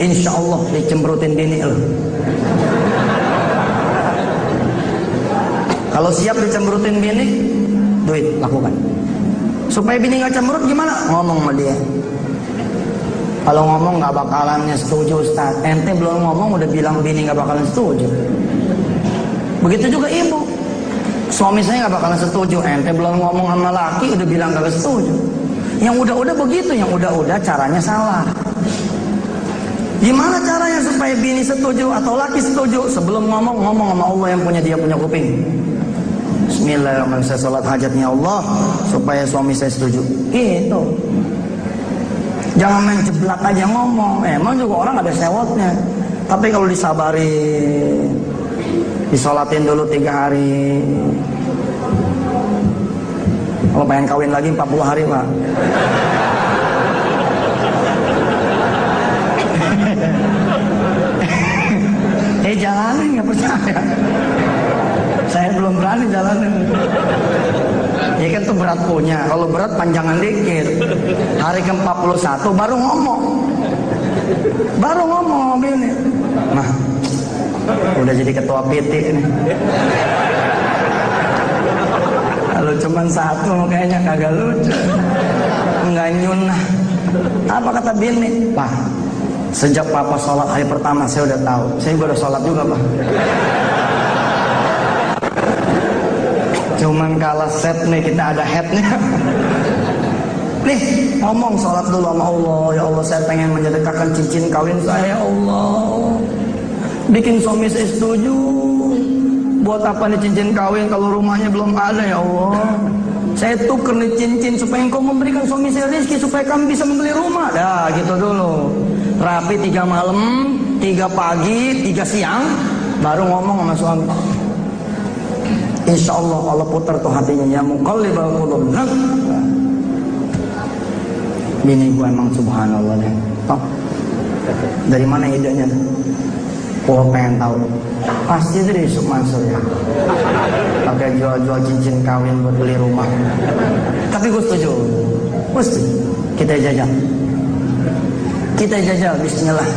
Insya Allah dicemberutin bini lo. Kalau siap dicemberutin bini, duit lakukan. Supaya bini gak cemberut gimana? Ngomong sama dia. Kalau ngomong gak bakalan setuju Ustaz. Ente belum ngomong udah bilang bini gak bakalan setuju. Begitu juga ibu. Suami saya gak bakalan setuju. Ente belum ngomong sama laki udah bilang gak setuju. Yang udah-udah begitu, yang udah-udah caranya salah. Gimana caranya supaya bini setuju atau laki setuju? Sebelum ngomong sama Allah yang dia punya kuping. Bismillahirrahmanirrahim, saya sholat hajatnya Allah supaya suami saya setuju. Gitu. Jangan main jeblak aja ngomong. Emang juga orang ada sewotnya. Tapi kalau disabari, disolatin dulu 3 hari. Kalau pengen kawin lagi 40 hari Pak. Jalanin, nggak percaya. Saya belum apaan nih jalannya? Ya kan tuh berat punya, kalau berat panjangan dikit. Hari ke-41 baru ngomong mobil nih. Nah, udah jadi ketua PT nih. Kalau cuman satu kayaknya kagak lucu, nggak nyunah. Apa kata bini? Pak, sejak papa sholat hari pertama saya udah tahu. Saya juga udah sholat juga, Pak. Cuman kalah set nih, kita ada headnya. Nih, ngomong sholat dulu sama Allah. Ya Allah, saya pengen menyedekahkan cincin kawin saya, ya Allah. Bikin suami saya setuju. Buat apa nih cincin kawin kalau rumahnya belum ada, ya Allah. Saya tuker nih cincin supaya engkau memberikan suami saya rezeki, supaya kami bisa membeli rumah. Dah, gitu dulu. Rapi 3 malam, 3 pagi, 3 siang, baru ngomong sama suami. Insya Allah Allah putar tuh hatinya, ya muqallibal qulub. Bini gua emang subhanallah deh. Oh, dari mana idenya? Gua pengen tahu. Pasti dari Yusuf Mansur ya. Pakai jual-jual cincin kawin buat beli rumah. Tapi gue setuju. Mesti kita jajal. Bismillah.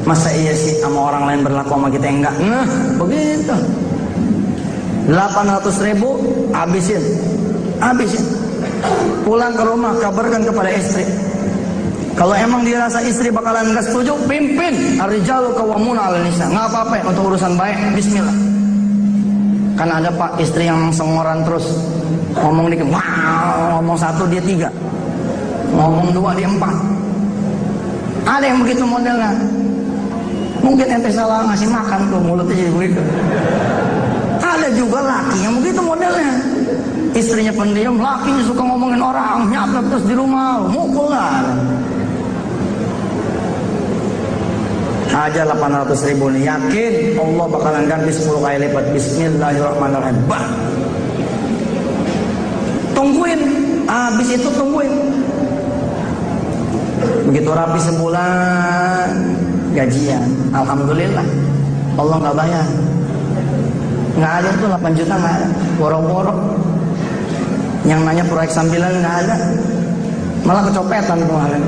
Masa iya sih sama orang lain berlaku sama kita enggak? Nah, begitu. 800.000 habisin. Pulang ke rumah kabarkan kepada istri. Kalau emang dirasa istri bakalan nggak setuju, pimpin. Ar-rijalu qawwamuna 'alan nisa. Nggak apa-apa untuk urusan baik. Bismillah. Kan ada Pak istri yang sengoran terus, ngomong dikit, ngomong 1 dia 3, ngomong 2 dia 4. Ada yang begitu modelnya. Mungkin ente salah ngasih makan tuh mulutnya jadi begitu. Ada juga laki yang begitu modelnya. Istrinya pendiam, lakinya suka ngomongin orang, nyatet terus di rumah, mukul lah. Aja 800.000 nih, yakin Allah bakalan ganti 10 kali lipat. Bismillahirrahmanirrahim. Bah. Tungguin, habis itu tungguin. Begitu rapi sebulan gajian, alhamdulillah Allah nggak bayar. Nggak ada tuh 8 juta, nggak ada. Borok-borok. Yang nanya proyek sambilan nggak ada. Malah kecopetan kemarin.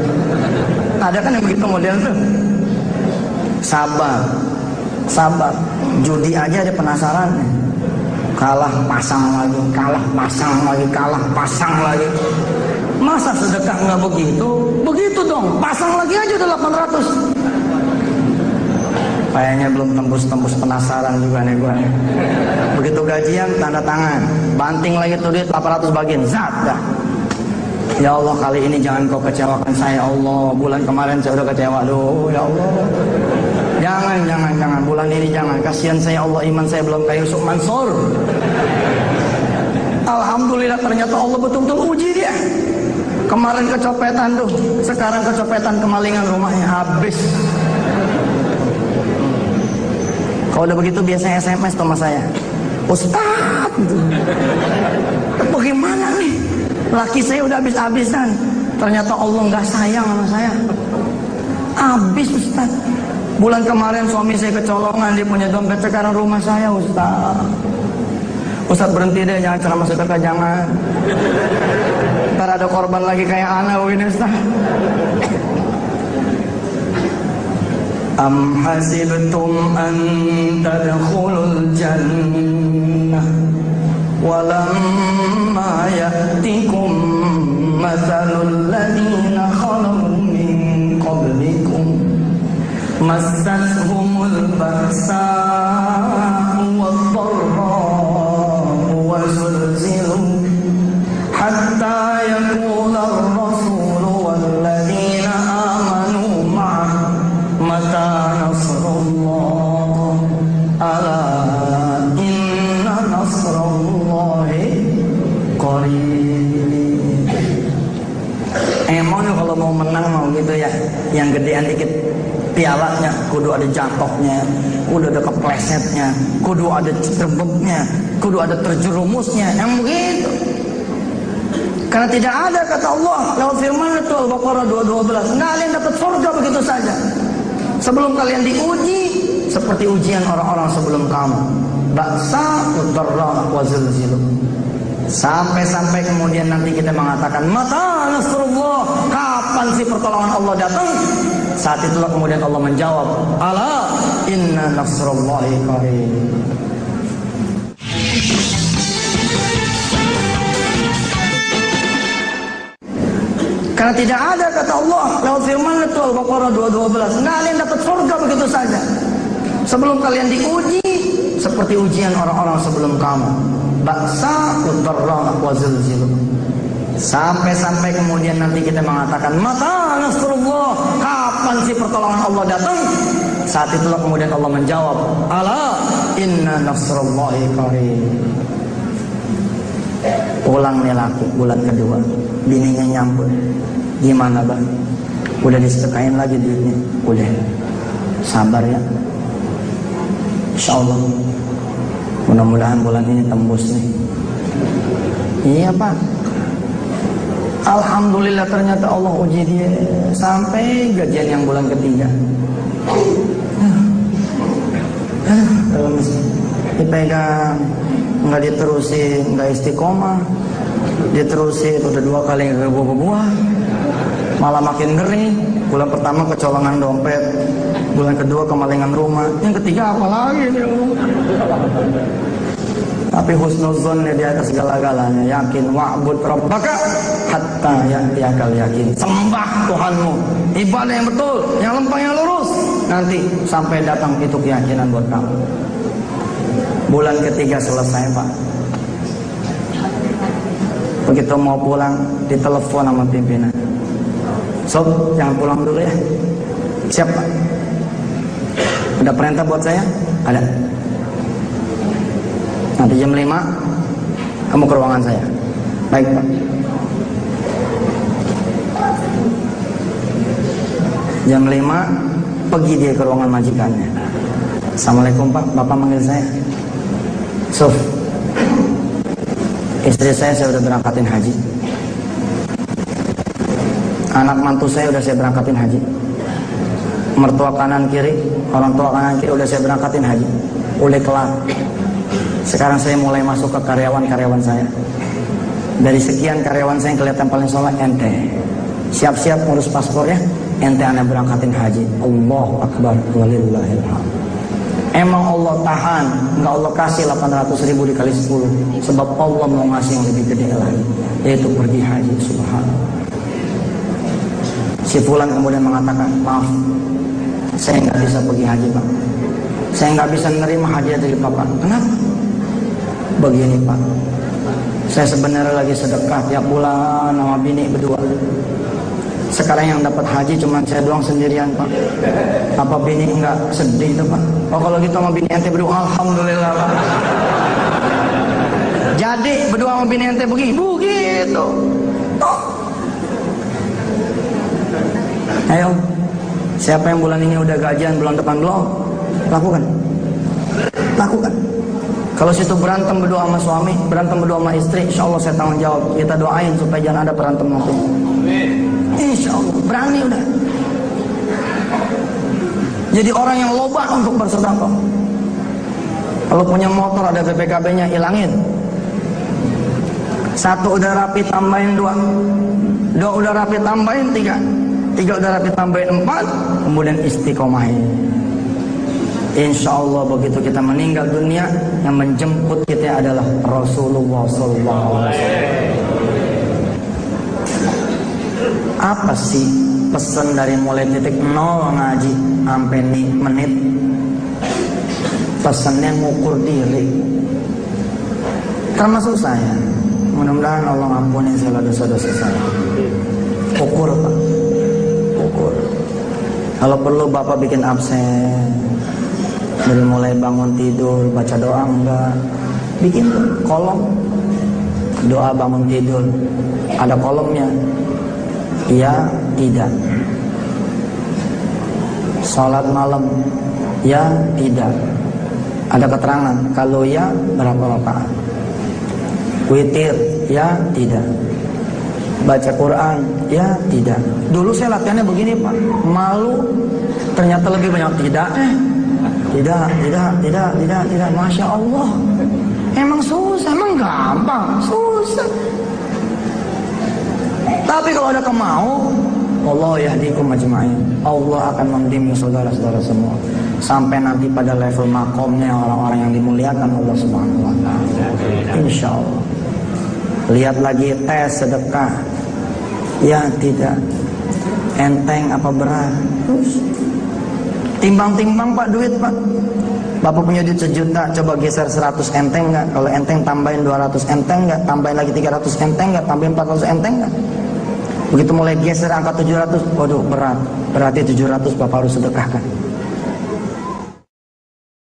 Ada kan yang begitu model tuh. Sabar. Judi aja ada penasaran. Kalah pasang lagi. Masa sedekah nggak begitu? Begitu dong. Pasang lagi aja udah 800. Kayaknya belum tembus penasaran juga nih gua. Begitu gajian tanda tangan. Banting lagi tuh duit 800 bagian. Zat dah. Ya Allah, kali ini jangan kau kecewakan saya, Allah. Bulan kemarin saya udah kecewa. Aduh, ya Allah. Jangan. Bulan ini jangan. Kasihan saya, Allah, iman saya belum kayak Yusuf Mansur. Alhamdulillah ternyata Allah betul-betul uji dia. Kemarin kecopetan tuh, sekarang kecopetan kemalingan rumahnya habis. Kalau udah begitu biasanya SMS sama saya. Ustaz, bagaimana nih? Laki saya udah habis-habisan. Ternyata Allah nggak sayang sama saya. Habis Ustaz. Bulan kemarin suami saya kecolongan, dia punya dompet, sekarang rumah saya Ustaz. Ustaz berhenti deh, jangan ceramah sedekah, jangan. Ntar ada korban lagi kayak anak begini Ustaz. Am hasibtum an tadkhulul jannah walamma ya'tikum mathalul ladina khalu min qablikum massathumul ba'sa'u wad-dharra'u wa zulzilu hatta yaqula ar-rasulu wal ladina amanu ma'ah mata nasrullah ala inna nasrullahi qarib. Emang kalau mau menang mau gitu ya, yang gedean dikit pialanya, kudu ada jatuhnya, kudu ada keplesetnya, kudu ada terbengnya, kudu ada terjerumusnya, yang begitu. Karena tidak ada kata Allah lewat firman itu Al-Baqarah 2:12, nggak ada yang dapat surga begitu saja. Sebelum kalian diuji seperti ujian orang-orang sebelum kamu. Ba'sa, dharra, wa wa zilzilu. Sampai-sampai kemudian nanti kita mengatakan, mata nasrullah, kapan sih pertolongan Allah datang? Saat itulah kemudian Allah menjawab, ala inna nasrullahi qarib. Karena tidak ada, kata Allah lewat firman itu Al-Baqarah 2:12, nggak ada yang dapat surga begitu saja sebelum kalian diuji seperti ujian orang-orang sebelum kamu. Ba'sa udarra wa zilzilu. Sampai-sampai kemudian nanti kita mengatakan, mata nasrullah, kapan sih pertolongan Allah datang? Saat itulah kemudian Allah menjawab, ala inna nasrullahi qarib. Pulang nih laki bulan kedua, bininya nyambut. Gimana bang? Udah disedekain lagi duitnya? Udah. Sabar ya, insyaallah. Mudah-mudahan bulan ini tembus nih. Iya pak. Alhamdulillah ternyata Allah uji dia sampai gajian yang bulan ketiga. Dipegang, nggak diterusin, nggak istiqomah, diterusin udah 2 kali nggak buah-buah, malah makin ngeri. Bulan pertama kecolongan dompet, bulan kedua kemalingan rumah, yang ketiga apa lagi nih? Tapi husnuzon di atas segala-galanya, yakin wa'bud rabbaka hatta ya'tiyakal yakin. Sembah Tuhanmu, ibadah yang betul, yang lempeng, yang lurus, nanti sampai datang itu keyakinan buat kamu. Bulan ketiga selesai pak. Begitu mau pulang, ditelepon sama pimpinan. Sob, jangan pulang dulu ya. Siap pak. Ada perintah buat saya? Ada. Nanti jam 5 kamu ke ruangan saya. Baik pak. Jam 5 pergi dia ke ruangan majikannya. Assalamualaikum pak, bapak manggil saya. Sof, istri saya udah berangkatin haji. Anak mantu saya udah saya berangkatin haji. Mertua kanan kiri, orang tua kanan kiri udah saya berangkatin haji. Udah kelar. Sekarang saya mulai masuk ke karyawan-karyawan saya. Dari sekian karyawan saya yang kelihatan paling soleh, ente siap-siap ngurus paspor ya. Ente anak berangkatin haji. Allahu Akbar, walillahilhamd. Emang Allah tahan, nggak Allah kasih 800.000 dikali 10, sebab Allah mau ngasih yang lebih gede lagi, yaitu pergi haji. Subhanallah. Si fulan kemudian mengatakan, maaf, saya nggak bisa pergi haji pak. Saya nggak bisa menerima hadiah dari bapak. Kenapa? Begini pak, saya sebenarnya lagi sedekah tiap bulan sama bini berdua. Sekarang yang dapat haji cuma saya doang sendirian pak. Apa bini enggak sedih itu pak? Oh kalau gitu sama bini ente berdua, alhamdulillah pak. Jadi berdua sama bini ente begitu. Toh. Ayo, siapa yang bulan ini udah gajian, bulan depan belum? Lakukan. Kalau situ berantem berdua sama suami, berantem berdua sama istri, insya Allah saya tanggung jawab. Kita doain supaya jangan ada berantem nanti. Insya Allah, berani udah. Jadi orang yang loba untuk bersedekah. Kalau punya motor ada PPKB-nya, hilangin. 1 udah rapi tambahin 2. 2 udah rapi tambahin 3. 3 udah rapi tambahin 4. Kemudian istiqomahin. Insya Allah begitu kita meninggal dunia, yang menjemput kita adalah Rasulullah SAW. Apa sih pesan dari mulai titik 0 ngaji sampai menit? Pesannya ngukur diri. Termasuk saya. Mudah-mudahan Allah ampuni segala dosa-dosa saya. Ukur pak. Ukur. Kalau perlu bapak bikin absen. Dari mulai bangun tidur, baca doa enggak. Bikin kolom. Doa bangun tidur. Ada kolomnya. Ya, tidak. Salat malam. Ya, tidak. Ada keterangan. Kalau ya, berapa rakaat? Witir. Ya, tidak. Baca Quran. Ya, tidak. Dulu saya latihannya begini pak. Malu. Ternyata lebih banyak tidak. Tidak. Masya Allah. Emang susah. gampang, susah. Tapi kalau ada kemau, Allah yahdikum ajma'in. Allah akan membimbing saudara-saudara semua sampai nanti pada level makomnya orang-orang yang dimuliakan Allah Subhanahu wa taala. Insyaallah. Lihat lagi tes sedekah. Ya tidak. Enteng apa berat? Terus timbang-timbang Pak duit Pak. Bapak punya duit 1 juta, coba geser 100 enteng nggak? Kalau enteng tambahin 200 enteng nggak? Tambahin lagi 300 enteng nggak? Tambahin 400 enteng nggak? Begitu mulai geser angka 700, waduh berat. Berarti 700 Bapak harus sedekahkan.